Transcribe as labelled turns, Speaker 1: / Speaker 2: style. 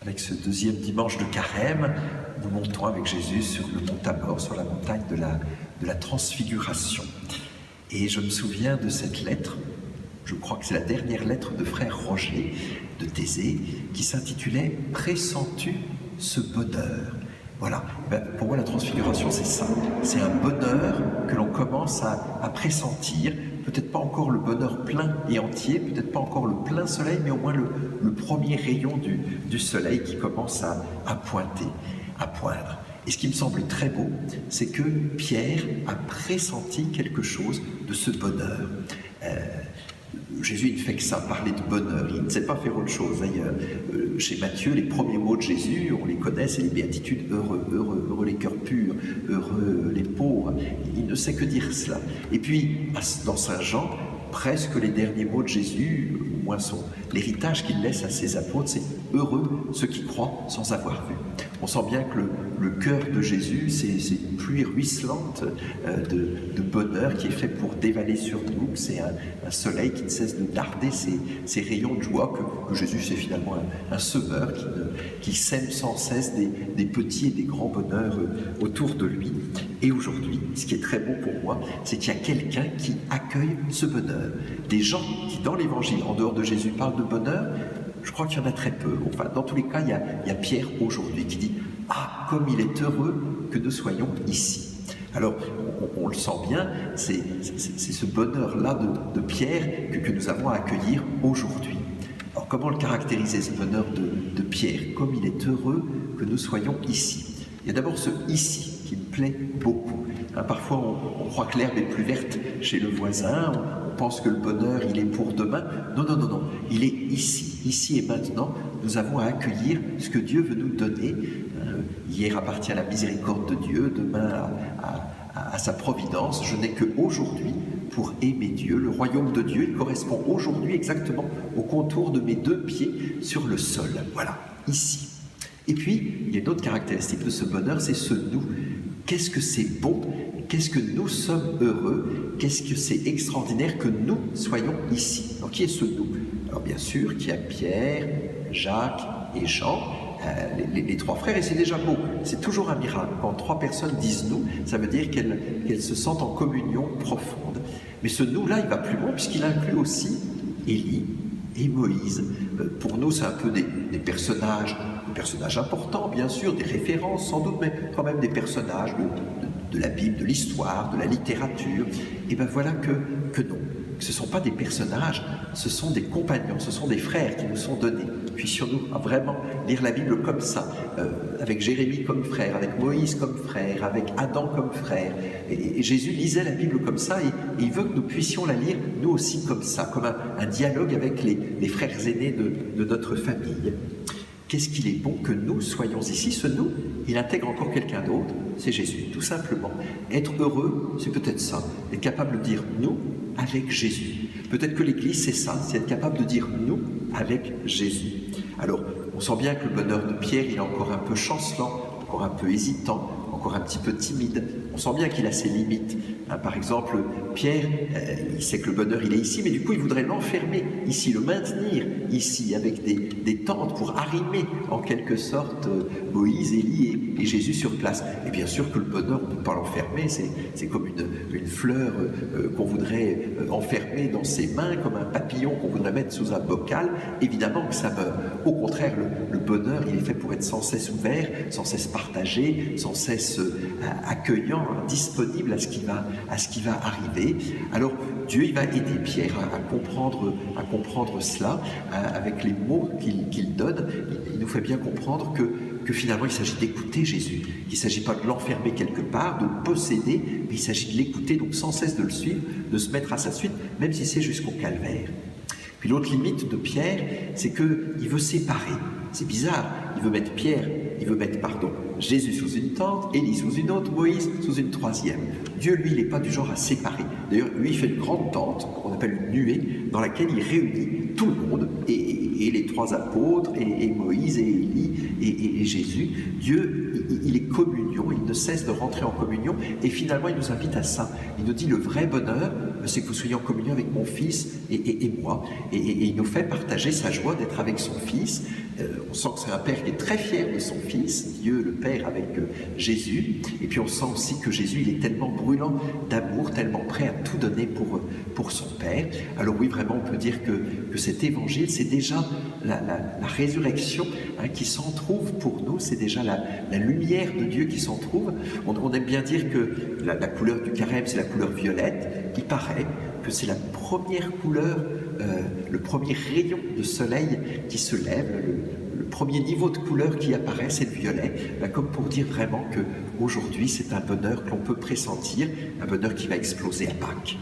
Speaker 1: Avec ce deuxième dimanche de Carême, nous montons avec Jésus sur le mont Tabor, sur la montagne de la Transfiguration. Et je me souviens de cette lettre, je crois que c'est la dernière lettre de frère Roger de Thésée, qui s'intitulait « Pressens-tu ce bonheur ?» Voilà, pour moi la Transfiguration c'est ça, c'est un bonheur que l'on commence à pressentir, peut-être pas encore le bonheur plein et entier, peut-être pas encore le plein soleil, mais au moins le premier rayon du soleil qui commence à pointer, à poindre. Et ce qui me semble très beau, c'est que Pierre a pressenti quelque chose de ce bonheur. Jésus ne fait que ça, parler de bonheur, il ne sait pas faire autre chose. D'ailleurs, chez Matthieu, les premiers mots de Jésus, on les connaît, c'est les béatitudes, heureux, heureux, heureux les cœurs purs, heureux les pauvres, il ne sait que dire cela. Et puis, dans Saint Jean, presque les derniers mots de Jésus, au moins l'héritage qu'il laisse à ses apôtres, c'est « heureux ceux qui croient sans avoir vu ». On sent bien que le cœur de Jésus, c'est une pluie ruisselante de bonheur qui est fait pour dévaler sur nous, que c'est un soleil qui ne cesse de darder ses rayons de joie, que Jésus c'est finalement un semeur qui sème sans cesse des petits et des grands bonheurs autour de lui. Et aujourd'hui, ce qui est très beau pour moi, c'est qu'il y a quelqu'un qui accueille ce bonheur. Des gens qui, dans l'Évangile, en dehors de Jésus, parlent de bonheur. Je crois qu'il y en a très peu. Enfin, dans tous les cas, il y a Pierre aujourd'hui qui dit « Ah, comme il est heureux que nous soyons ici ». Alors, on le sent bien, c'est ce bonheur-là de Pierre que nous avons à accueillir aujourd'hui. Alors, comment le caractériser, ce bonheur de Pierre? Comme il est heureux que nous soyons ici. Il y a d'abord ce « ici » qui me plaît beaucoup. Parfois, on croit que l'herbe est plus verte chez le voisin, on pense que le bonheur, il est pour demain. Non, non, non, non, il est ici. Ici et maintenant, nous avons à accueillir ce que Dieu veut nous donner. Hier appartient à la miséricorde de Dieu, demain à sa providence. Je n'ai qu'aujourd'hui pour aimer Dieu. Le royaume de Dieu, il correspond aujourd'hui exactement au contour de mes deux pieds sur le sol. Voilà, ici. Et puis, il y a une autre caractéristique de ce bonheur, c'est ce « nous ». Qu'est-ce que c'est bon? Qu'est-ce que nous sommes heureux? Qu'est-ce que c'est extraordinaire que nous soyons ici? Alors, qui est ce « nous » ? Alors, bien sûr, qu'il y a Pierre, Jacques et Jean, les trois frères, et c'est déjà beau. C'est toujours un miracle. Quand trois personnes disent « nous », ça veut dire qu'elles se sentent en communion profonde. Mais ce « nous » là, il va plus loin, puisqu'il inclut aussi Élie et Moïse. Pour nous, c'est un peu des personnages importants, bien sûr, des références sans doute, mais quand même des personnages de la Bible, de l'histoire, de la littérature. Et bien voilà que non. Ce ne sont pas des personnages, ce sont des compagnons, ce sont des frères qui nous sont donnés. Puissions-nous vraiment lire la Bible comme ça, avec Jérémie comme frère, avec Moïse comme frère, avec Adam comme frère. Et Jésus lisait la Bible comme ça, et il veut que nous puissions la lire, nous aussi, comme ça, comme un dialogue avec les frères aînés de notre famille. Qu'est-ce qu'il est bon que nous soyons ici? Ce « nous », il intègre encore quelqu'un d'autre, c'est Jésus, tout simplement. Être heureux, c'est peut-être ça, être capable de dire « nous » avec Jésus. Peut-être que l'Église, c'est ça, c'est être capable de dire « nous » avec Jésus. Alors, on sent bien que le bonheur de Pierre, il est encore un peu chancelant, encore un peu hésitant, encore un petit peu timide. On sent bien qu'il a ses limites. Par exemple, Pierre, il sait que le bonheur, il est ici, mais du coup, il voudrait l'enfermer ici, le maintenir ici, avec des tentes pour arrimer, en quelque sorte, Moïse, Élie et Jésus sur place. Et bien sûr que le bonheur, on ne peut pas l'enfermer, c'est comme une fleur qu'on voudrait enfermer dans ses mains, comme un papillon qu'on voudrait mettre sous un bocal. Évidemment que ça meurt. Au contraire, le bonheur, il est fait pour être sans cesse ouvert, sans cesse partagé, sans cesse accueillant, disponible à ce qui va arriver. Alors Dieu, il va aider Pierre à comprendre cela avec les mots qu'il donne. Il nous fait bien comprendre que finalement il s'agit d'écouter Jésus, qu'il ne s'agit pas de l'enfermer quelque part, de le posséder, mais il s'agit de l'écouter, donc sans cesse de le suivre, de se mettre à sa suite, même si c'est jusqu'au calvaire. Puis l'autre limite de Pierre, c'est qu'il veut séparer. C'est bizarre, il veut mettre Jésus sous une tente, Élie sous une autre, Moïse sous une troisième. Dieu, lui, il n'est pas du genre à séparer. D'ailleurs, lui, il fait une grande tente, qu'on appelle une nuée, dans laquelle il réunit tout le monde, et les trois apôtres, et Moïse, et Élie, et Jésus. Dieu, il est communion, il ne cesse de rentrer en communion, et finalement, il nous invite à ça. Il nous dit, le vrai bonheur, c'est que vous soyez en communion avec mon Fils et moi. Et il nous fait partager sa joie d'être avec son Fils, On sent que c'est un père qui est très fier de son fils, Dieu le Père avec Jésus. Et puis on sent aussi que Jésus, il est tellement brûlant d'amour, tellement prêt à tout donner pour son Père. Alors oui, vraiment, on peut dire que cet évangile, c'est déjà la résurrection qui s'en trouve pour nous. C'est déjà la lumière de Dieu qui s'en trouve. On aime bien dire que la couleur du carême, c'est la couleur violette. Il paraît que c'est la première couleur, le premier rayon de soleil qui se lève, le premier niveau de couleur qui apparaît, c'est le violet, comme pour dire vraiment qu'aujourd'hui, c'est un bonheur que l'on peut pressentir, un bonheur qui va exploser à Pâques.